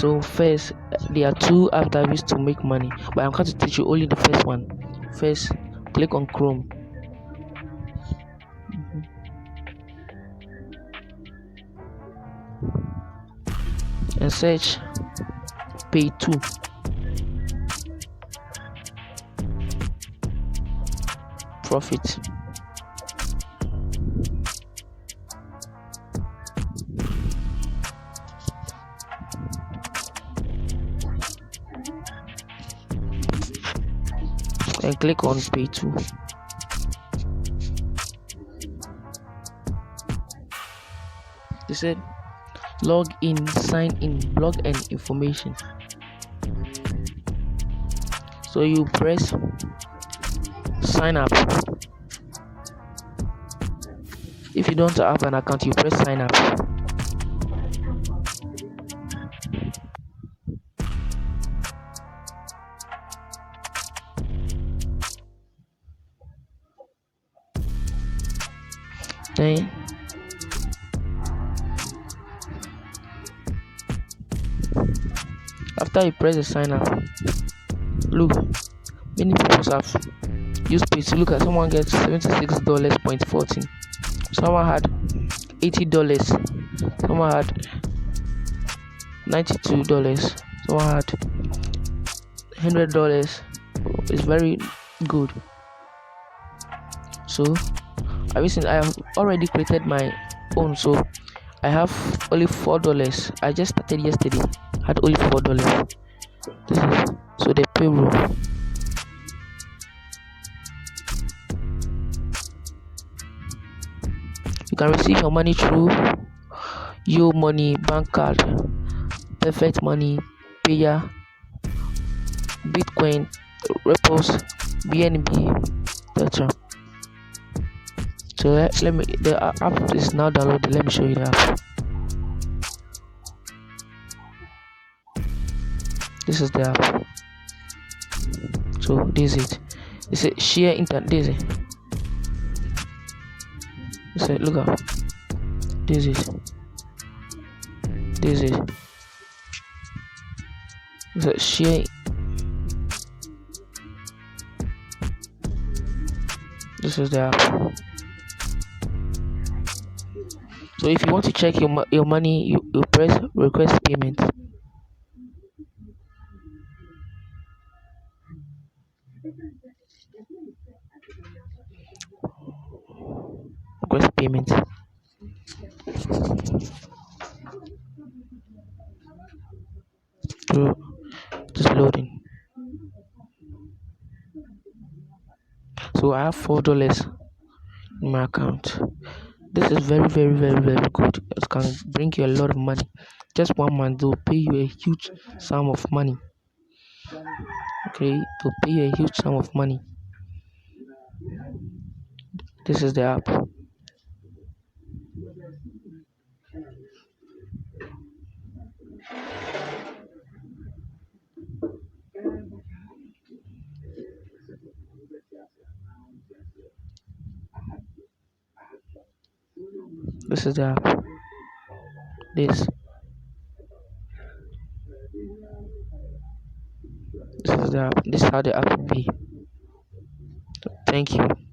So first, there are two apps that I use to make money, but I'm going to teach you only the first one. First, click on Chrome. And search Pay2. Profit. And click on Pay2. They said log in, sign in, log and information. So you press sign up. If you don't have an account, you press sign up. Then after you press the sign up, look, many people have used Pay2. Look at someone gets $76.14. Someone had $80. Someone had $92. Someone had $100. It's very good. So I have already created my own, so I have only $4. I just started yesterday, had only $4. This is so the payroll. You can receive your money through YoMoney, bank card, Perfect Money, Payer, Bitcoin, Repos, BNB, etc. So let me, the app is now downloaded. Let me show you the app. This is the app. So this is it. It's a share internet. This is it. It's a, look up. This is it. This is it. It's a share. This is the app. So if you want to check your money, you press request payment. Request payment. So just loading. So I have $4 in my account. This is very good. It can bring you a lot of money. Just 1 month they'll pay you a huge sum of money. Okay, they'll pay you a huge sum of money. This is the app. This is the app. This is the app. This is how the app will be. Thank you.